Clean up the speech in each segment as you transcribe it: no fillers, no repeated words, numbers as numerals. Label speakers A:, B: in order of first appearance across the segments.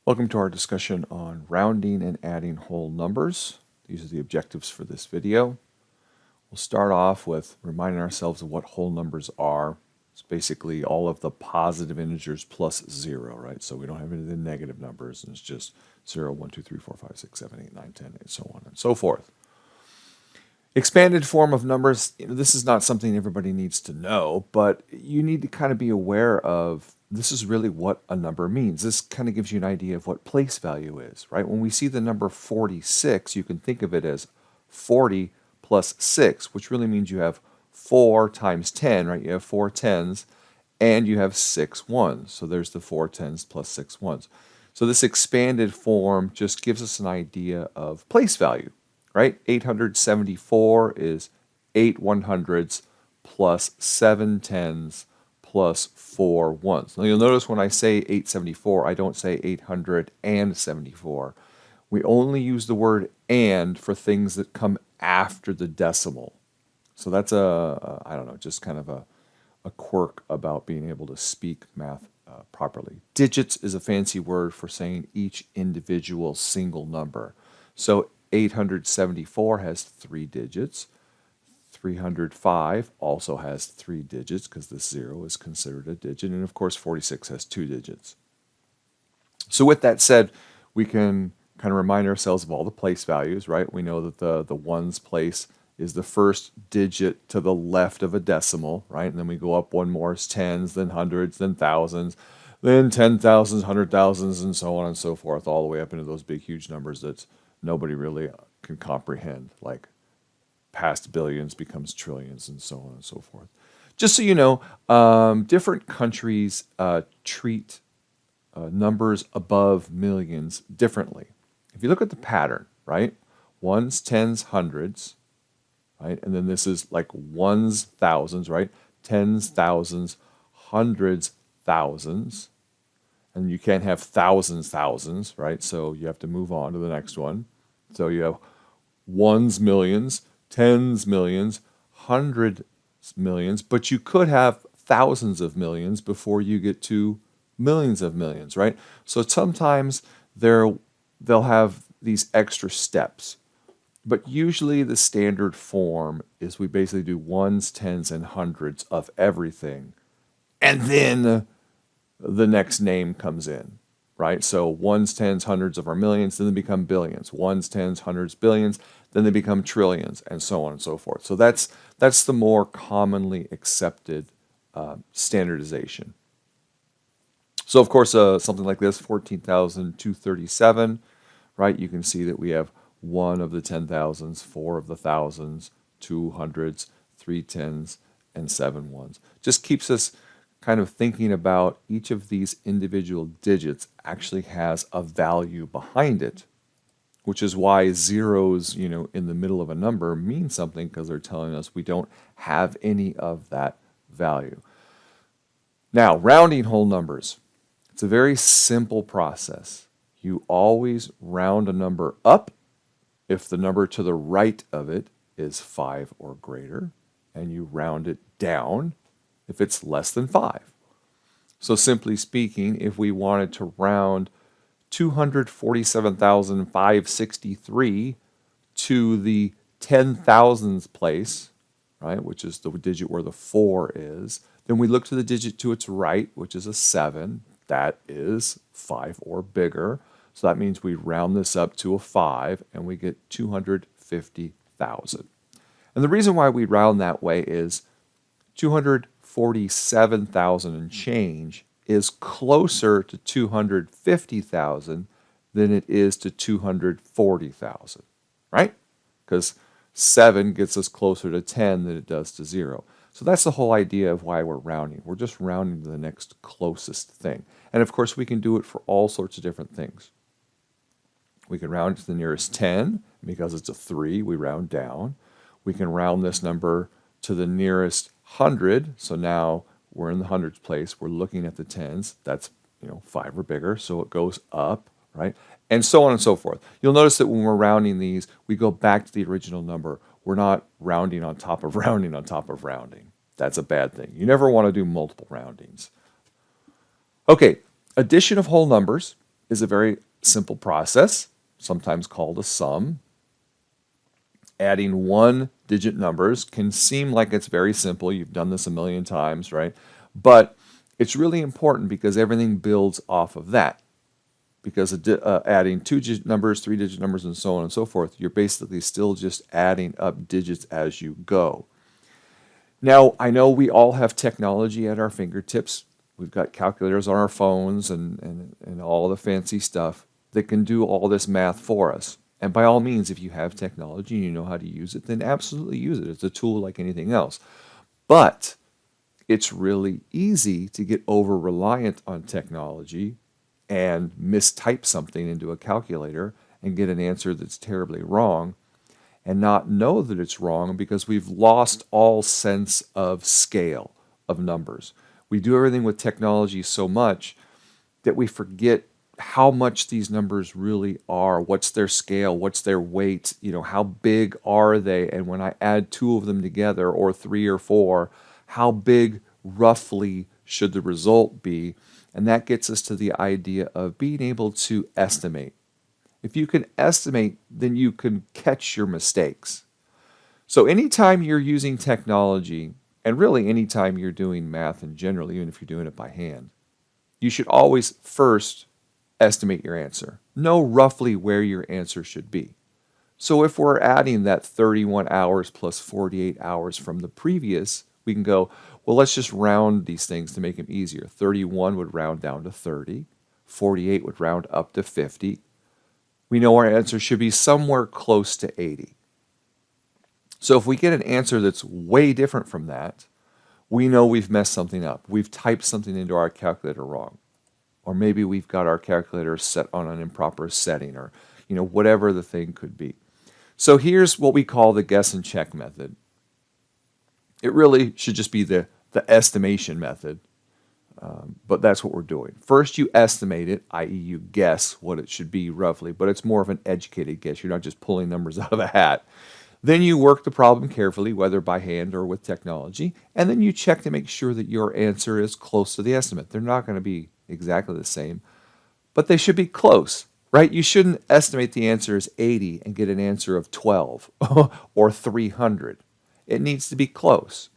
A: Welcome to our discussion on rounding and adding whole numbers. These are the objectives for this video. We'll start off with reminding ourselves of what whole numbers are. It's basically all of the positive integers plus 0, right? So we don't have any of the negative numbers, and it's just 0, 1, 2, 3, 4, 5, 6, 7, 8, 9, 10, and so on and so forth. Expanded form of numbers, this is not something everybody needs to know, but you need to kind of be aware of this is really what a number means. This kind of gives you an idea of what place value is, right? When we see the number 46, you can think of it as 40 plus 6, which really means you have 4 times 10, right? You have 4 tens, and you have 6 ones. So there's the 4 tens plus 6 ones. So this expanded form just gives us an idea of place value, right? 874 is 8 100s plus 7 tens plus 4 ones. Now you'll notice when I say 874, I don't say 874. We only use the word and for things that come after the decimal. So that's I don't know, just kind of a quirk about being able to speak math properly. Digits is a fancy word for saying each individual single number. So 874 has 3 digits. 305 also has 3 digits because the 0 is considered a digit. And of course, 46 has 2 digits. So with that said, we can kind of remind ourselves of all the place values, right? We know that the ones place is the first digit to the left of a decimal, right? And then we go up one more, it's tens, then hundreds, then thousands, then 10,000s, 100,000s, and so on and so forth, all the way up into those big, huge numbers that nobody really can comprehend, like past billions becomes trillions, and so on and so forth. Just so you know, different countries treat numbers above millions differently. If you look at the pattern, right? Ones, tens, hundreds, right? And then this is like ones, thousands, right? Tens, thousands, hundreds, thousands. And you can't have thousands, thousands, right? So you have to move on to the next one. So you have ones, millions, tens millions, hundreds millions, but you could have thousands of millions before you get to millions of millions, right? So sometimes they'll have these extra steps, but usually the standard form is we basically do ones, tens, and hundreds of everything, and then the next name comes in, right? So ones, tens, hundreds of our millions, then they become billions. Ones, tens, hundreds, billions, then they become trillions, and so on and so forth. So that's the more commonly accepted standardization. So of course, something like this, 14,237, right? You can see that we have 1 of the 10,000s, 4 of the thousands, 2 hundreds, 3 tens, and 7 ones. Just keeps us kind of thinking about each of these individual digits actually has a value behind it, which is why zeros, in the middle of a number mean something, because they're telling us we don't have any of that value. Now, rounding whole numbers. It's a very simple process. You always round a number up if the number to the right of it is 5 or greater, and you round it down if it's less than 5. So simply speaking, if we wanted to round 247,563 to the 10,000th place, right, which is the digit where the 4 is, then we look to the digit to its right, which is a 7. That is 5 or bigger. So that means we round this up to a 5, and we get 250,000. And the reason why we round that way is 247,000 and change is closer to 250,000 than it is to 240,000, right? Because 7 gets us closer to 10 than it does to 0. So that's the whole idea of why we're rounding. We're just rounding to the next closest thing. And of course, we can do it for all sorts of different things. We can round to the nearest 10. Because it's a 3, we round down. We can round this number to the nearest 100. So now we're in the hundreds place. We're looking at the tens. That's 5 or bigger, so it goes up, right? And so on and so forth. You'll notice that when we're rounding these, we go back to the original number. We're not rounding on top of rounding on top of rounding. That's a bad thing. You never want to do multiple roundings. Okay, addition of whole numbers. is a very simple process, sometimes called a sum. Adding one-digit numbers can seem like it's very simple. You've done this a million times, right? But it's really important because everything builds off of that. Because adding two-digit numbers, three-digit numbers, and so on and so forth, you're basically still just adding up digits as you go. Now, I know we all have technology at our fingertips. We've got calculators on our phones and all the fancy stuff that can do all this math for us. And by all means, if you have technology and you know how to use it, then absolutely use it. It's a tool like anything else. But it's really easy to get over-reliant on technology and mistype something into a calculator and get an answer that's terribly wrong and not know that it's wrong because we've lost all sense of scale of numbers. We do everything with technology so much that we forget how much these numbers really are, what's their scale, what's their weight, how big are they, and when I add two of them together, or three or four, how big roughly should the result be? And that gets us to the idea of being able to estimate. If you can estimate, then you can catch your mistakes. So anytime you're using technology, and really anytime you're doing math in general, even if you're doing it by hand, you should always first estimate your answer. Know roughly where your answer should be. So if we're adding that 31 hours plus 48 hours from the previous, we can go, well, let's just round these things to make them easier. 31 would round down to 30. 48 would round up to 50. We know our answer should be somewhere close to 80. So if we get an answer that's way different from that, we know we've messed something up. We've typed something into our calculator wrong. Or maybe we've got our calculator set on an improper setting, or whatever the thing could be. So here's what we call the guess and check method. It really should just be the estimation method, but that's what we're doing. First you estimate it, i.e. you guess what it should be roughly, but it's more of an educated guess. You're not just pulling numbers out of a hat. Then you work the problem carefully, whether by hand or with technology, and then you check to make sure that your answer is close to the estimate. They're not going to be exactly the same, but they should be close, right? You shouldn't estimate the answer as 80 and get an answer of 12 or 300. It needs to be close.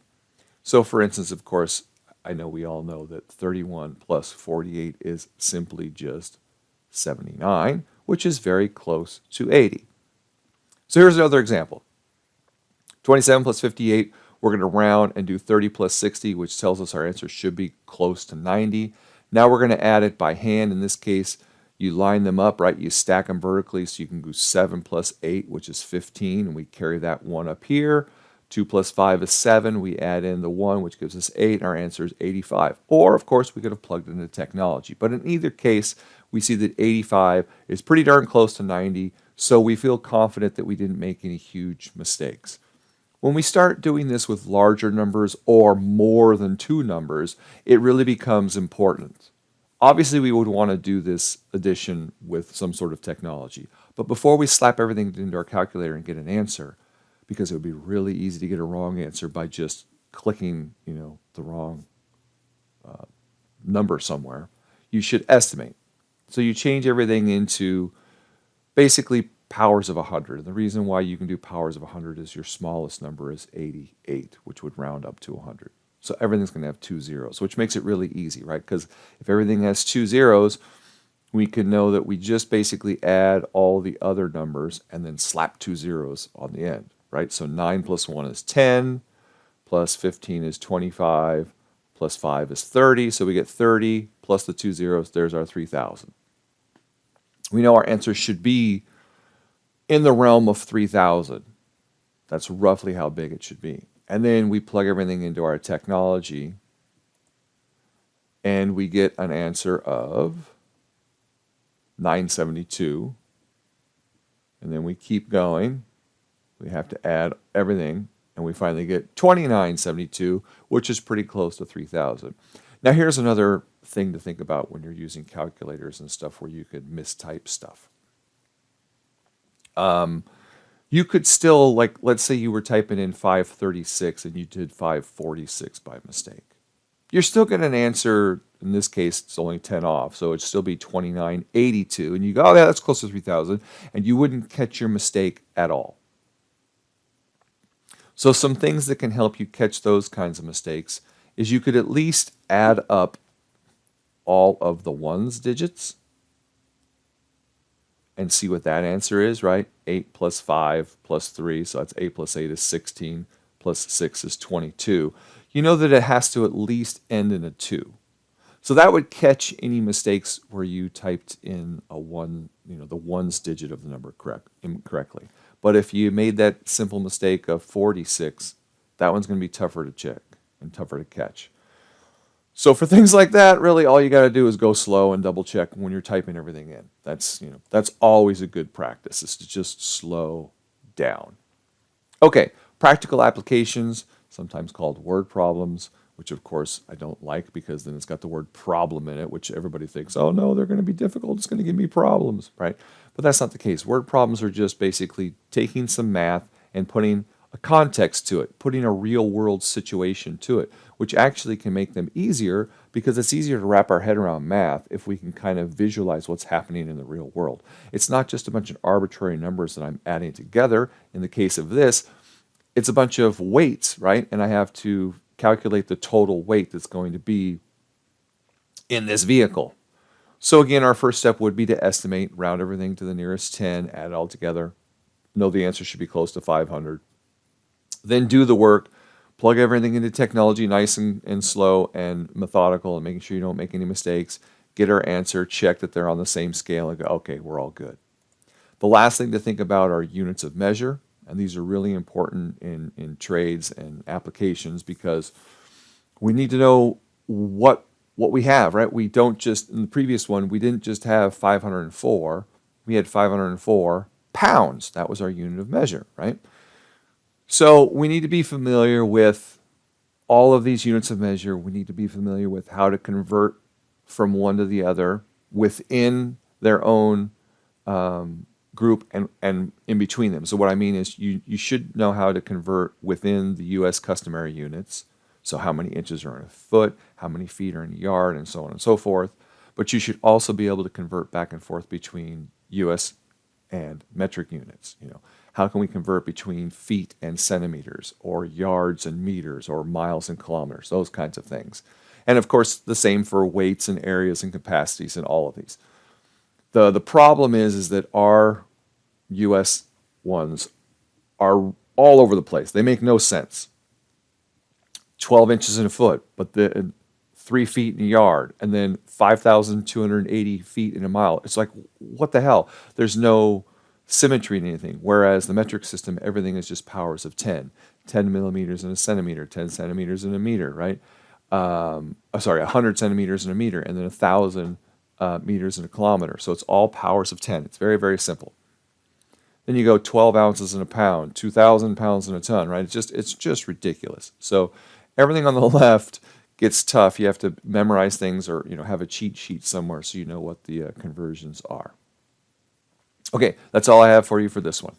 A: So for instance, of course, I know we all know that 31 plus 48 is simply just 79, which is very close to 80. So here's another example. 27 plus 58, we're going to round and do 30 plus 60, which tells us our answer should be close to 90. Now we're going to add it by hand. In this case, you line them up, right? You stack them vertically, so you can go 7 plus 8, which is 15, and we carry that 1 up here. 2 plus 5 is 7. We add in the 1, which gives us 8, and our answer is 85. Or, of course, we could have plugged it into technology. But in either case, we see that 85 is pretty darn close to 90, so we feel confident that we didn't make any huge mistakes. When we start doing this with larger numbers or more than two numbers, it really becomes important. Obviously, we would want to do this addition with some sort of technology. But before we slap everything into our calculator and get an answer, because it would be really easy to get a wrong answer by just clicking, the wrong number somewhere, you should estimate. So you change everything into basically powers of 100. And the reason why you can do powers of 100 is your smallest number is 88, which would round up to 100. So everything's going to have two zeros, which makes it really easy, right? Because if everything has two zeros, we can know that we just basically add all the other numbers and then slap two zeros on the end, right? So 9 plus 1 is 10, plus 15 is 25, plus 5 is 30. So we get 30 plus the two zeros. There's our 3,000. We know our answer should be in the realm of 3,000. That's roughly how big it should be. And then we plug everything into our technology, and we get an answer of 972. And then we keep going. We have to add everything, and we finally get 2972, which is pretty close to 3,000. Now here's another thing to think about when you're using calculators and stuff where you could mistype stuff. You could still, let's say you were typing in 536 and you did 546 by mistake. you're still going to answer, in this case, it's only 10 off, so it'd still be 2982. And you go, oh, yeah, that's close to 3,000. And you wouldn't catch your mistake at all. So some things that can help you catch those kinds of mistakes is you could at least add up all of the ones digits and see what that answer is, right? 8 plus 5 plus 3, so that's 8 plus 8 is 16, plus 6 is 22. You know that it has to at least end in a 2. So that would catch any mistakes where you typed in a 1, the ones digit of the number incorrectly. But if you made that simple mistake of 46, that one's going to be tougher to check and tougher to catch. So for things like that, really all you got to do is go slow and double check when you're typing everything in. That's always a good practice, is to just slow down. Okay, practical applications, sometimes called word problems, which of course I don't like because then it's got the word problem in it, which everybody thinks, oh no, they're going to be difficult, it's going to give me problems, right? But that's not the case. Word problems are just basically taking some math and putting a context to it, putting a real world situation to it, which actually can make them easier because it's easier to wrap our head around math if we can kind of visualize what's happening in the real world. It's not just a bunch of arbitrary numbers that I'm adding together. In the case of this, it's a bunch of weights, right? And I have to calculate the total weight that's going to be in this vehicle. So again, our first step would be to estimate, round everything to the nearest 10, add it all together. Know the answer should be close to 500. Then do the work, plug everything into technology nice and slow and methodical and making sure you don't make any mistakes. Get our answer, check that they're on the same scale and go, okay, we're all good. The last thing to think about are units of measure. And these are really important in trades and applications because we need to know what we have, right? We don't just, in the previous one, we didn't just have 504. We had 504 pounds. That was our unit of measure, right? So we need to be familiar with all of these units of measure. We need to be familiar with how to convert from one to the other within their own group and in between them. So what I mean is you should know how to convert within the U.S. customary units. So how many inches are in a foot, how many feet are in a yard, and so on and so forth. But you should also be able to convert back and forth between U.S. and metric units. How can we convert between feet and centimeters, or yards and meters, or miles and kilometers, those kinds of things. And of course, the same for weights and areas and capacities and all of these. The problem is that our U.S. ones are all over the place. They make no sense. 12 inches in a foot, but 3 feet in a yard, and then 5,280 feet in a mile. It's like, what the hell? There's no symmetry in anything. Whereas the metric system, everything is just powers of 10. 10 millimeters in a centimeter, 10 centimeters in a meter, right? 100 centimeters in a meter, and then 1,000 meters in a kilometer. So it's all powers of 10. It's very, very simple. Then you go 12 ounces in a pound, 2,000 pounds in a ton, right? It's just ridiculous. So everything on the left gets tough. You have to memorize things or have a cheat sheet somewhere so you know what the conversions are. Okay, that's all I have for you for this one.